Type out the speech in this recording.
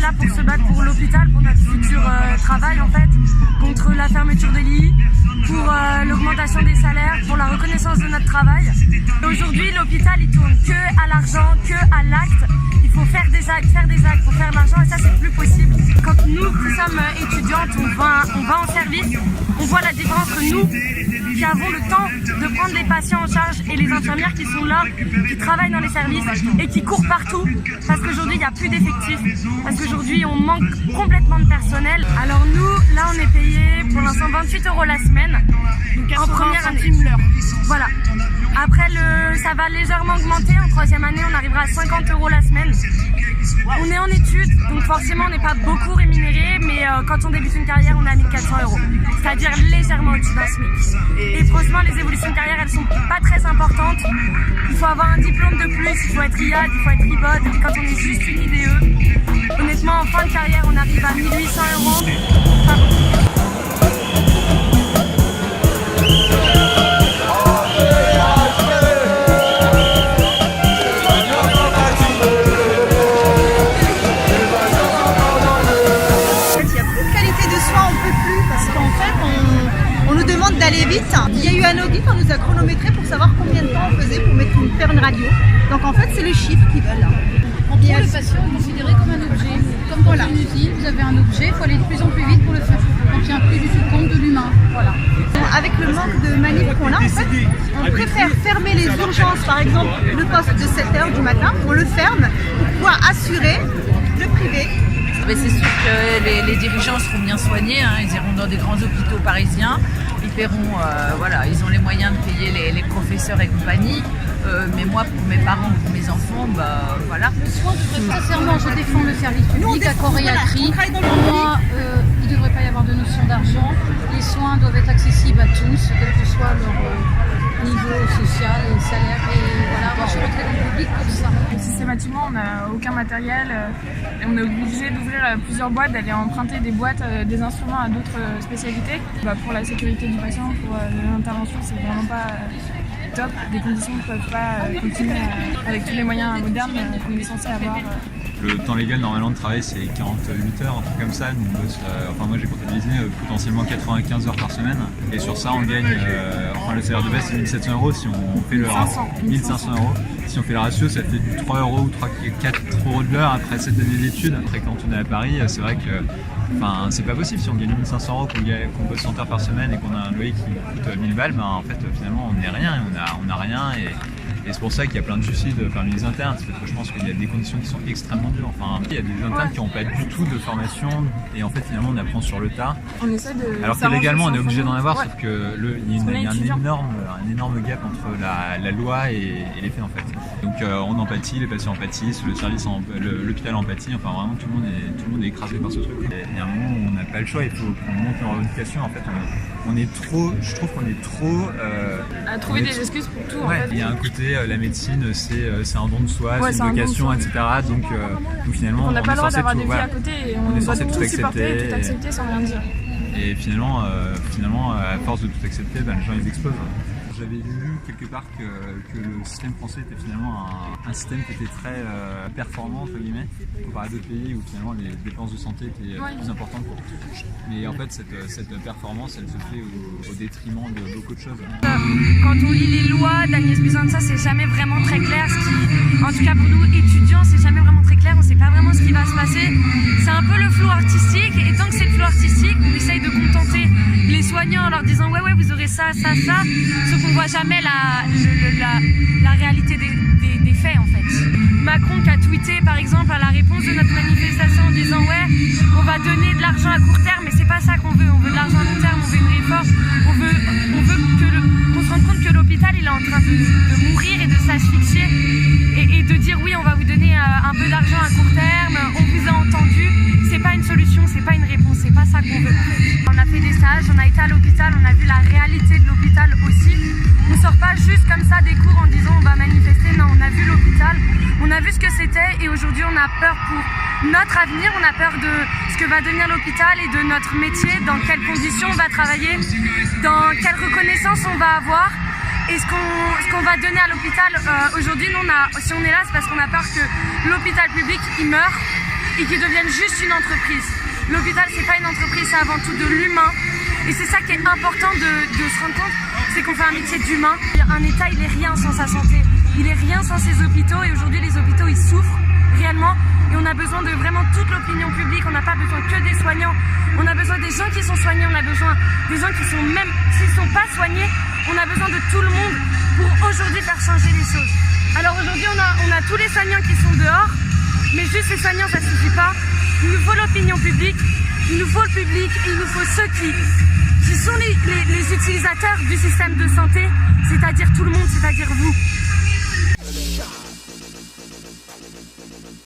là pour se battre pour l'hôpital, pour notre futur travail en fait, contre la fermeture des lits, pour l'augmentation des salaires, pour la reconnaissance de notre travail. Aujourd'hui, l'hôpital il tourne que à l'argent, que à l'acte. Il faut faire des actes pour faire de l'argent et ça c'est plus possible. Quand nous qui sommes étudiantes, on va en service, on voit la différence que nous qui avons le temps de prendre les patients en charge et les infirmières qui sont là, qui travaillent dans les services et qui courent partout parce qu'aujourd'hui il n'y a plus d'effectifs, parce qu'aujourd'hui on manque complètement de personnel. Alors nous, là on est payé pour l'instant 28 € la semaine, en première année. Voilà. Après ça va légèrement augmenter, en troisième année on arrivera à 50 € la semaine. On est en études, donc forcément on n'est pas beaucoup rémunéré, mais quand on débute une carrière on est à 1400 €, c'est-à-dire légèrement au-dessus d'un SMIC. Et franchement les évolutions de carrière elles sont pas très importantes, il faut avoir un diplôme de plus, il faut être IAD, il faut être IBOD, et quand on est juste une IDE, honnêtement en fin de carrière on arrive à 1800 €. D'aller vite. Il y a eu un audit, on nous a chronométré pour savoir combien de temps on faisait pour faire une radio. Donc en fait c'est les chiffres qui veulent. En gros le patient est considéré comme un objet. Comme dans une usine, vous avez un objet, il faut aller de plus en plus vite pour le faire. Donc il n'y a plus du tout compte de l'humain. Voilà. Avec le manque de manif qu'on a, en fait, on préfère fermer les urgences, par exemple le poste de 7 h du matin, on le ferme pour pouvoir assurer le privé. Mais c'est sûr que les dirigeants seront bien soignés, hein. Ils iront dans des grands hôpitaux parisiens, ils paieront, voilà, ils ont les moyens de payer les professeurs et compagnie. Mais moi, pour mes parents, pour mes enfants, bah voilà. Le soin, sincèrement, je défends le service public à corps et à cri. Pour moi, il ne devrait pas y avoir de notion d'argent. Les soins doivent être accessibles à tous, quel que soit leur niveau social et salaire. Et voilà, moi je suis rentrée dans le public pour ça. Systématiquement, on n'a aucun matériel et on est obligé d'ouvrir plusieurs boîtes, d'aller emprunter des boîtes, des instruments à d'autres spécialités. Pour la sécurité du patient, pour l'intervention, c'est vraiment pas top. Des conditions ne peuvent pas continuer avec tous les moyens modernes qu'on est censé avoir. Le temps légal normalement de travail c'est 48 heures, un truc comme ça. Nous, on bosse, enfin moi j'ai comptabilisé potentiellement 95 heures par semaine. Et sur ça on gagne, enfin le salaire de base c'est 1700 € si on fait le 1500 €. Si on fait le ratio ça fait du 3 € ou 4 € de l'heure après cette année d'études. Après quand on est à Paris c'est vrai que enfin, c'est pas possible si on gagne 1500 € qu'on bosse 100 heures par semaine et qu'on a un loyer qui coûte 1000 balles, ben en fait finalement on n'est rien, on a rien et c'est pour ça qu'il y a plein de suicides parmi les internes, parce que je pense qu'il y a des conditions qui sont extrêmement dures. Enfin, il y a des internes qui n'ont pas du tout de formation et en fait finalement on apprend sur le tas. On essaie de alors que légalement on est obligé d'en avoir, sauf que il y a un énorme gap entre la loi et les faits en fait. Donc on empathie, les patients empathissent, le service, l'hôpital empathie, enfin vraiment tout le monde est écrasé par ce truc. Et il y a un moment où on n'a pas le choix, il faut qu'on monte nos revendications. En fait, on est trop, je trouve qu'on est trop à trouver des excuses pour tout. Ouais, en fait. il y a un côté la médecine c'est un don de soi, c'est une vocation, etc. Donc finalement on n'a pas le droit d'avoir des vies voilà, à côté et on est doit censé tout supporter, tout accepter sans rien dire. Et finalement à force de tout accepter, les gens ils explosent. J'avais lu quelque part que le système français était finalement un système qui était très performant entre guillemets comparé à d'autres pays où finalement les dépenses de santé étaient plus importantes. Mais en fait cette performance elle se fait au détriment de beaucoup de choses. Quand on lit les lois d'Agnès Buzyn, c'est jamais vraiment très clair. En tout cas pour nous étudiants, c'est jamais vraiment très clair. On sait pas vraiment ce qui va se passer. C'est un peu le flou artistique et tant que c'est le flou artistique, on essaye de contenter les soignants en leur disant ouais vous aurez ça. Sauf qu'on voit jamais la réalité des faits en fait. Macron qui a tweeté par exemple à la réponse de notre manifestation en disant ouais on va donner de l'argent à court terme mais c'est pas ça qu'on veut, on veut de l'argent à long terme, on veut une réforme, on veut qu'on se rende compte que l'hôpital il est en train de mourir et de s'asphyxier et de dire oui on va vous donner un peu d'argent à court terme, on vous a entendu, c'est pas une solution, c'est pas une réponse, c'est pas ça qu'on veut. On a fait des stages, on a été à l'hôpital, on a vu la réalité de l'hôpital aussi. On sort pas juste comme ça des cours en disant on va manifester, non on a vu l'hôpital, on a vu ce que c'était et aujourd'hui on a peur pour notre avenir, on a peur de ce que va devenir l'hôpital et de notre métier, dans quelles conditions on va travailler, dans quelle reconnaissance on va avoir et ce qu'on va donner à l'hôpital. Aujourd'hui, si on est là, c'est parce qu'on a peur que l'hôpital public il meurt et qui devienne juste une entreprise. L'hôpital, c'est pas une entreprise, c'est avant tout de l'humain. Et c'est ça qui est important de se rendre compte, c'est qu'on fait un métier d'humain. Un État, il est rien sans sa santé, il est rien sans ses hôpitaux, et aujourd'hui les hôpitaux, ils souffrent réellement, et on a besoin de vraiment toute l'opinion publique, on n'a pas besoin que des soignants, on a besoin des gens qui sont soignés, on a besoin des gens qui sont même, s'ils sont pas soignés, on a besoin de tout le monde pour aujourd'hui faire changer les choses. Alors aujourd'hui, on a tous les soignants qui sont dehors, mais juste les soignants, ça suffit pas. Il nous faut l'opinion publique, il nous faut le public, et il nous faut ceux qui sont les utilisateurs du système de santé, c'est-à-dire tout le monde, c'est-à-dire vous.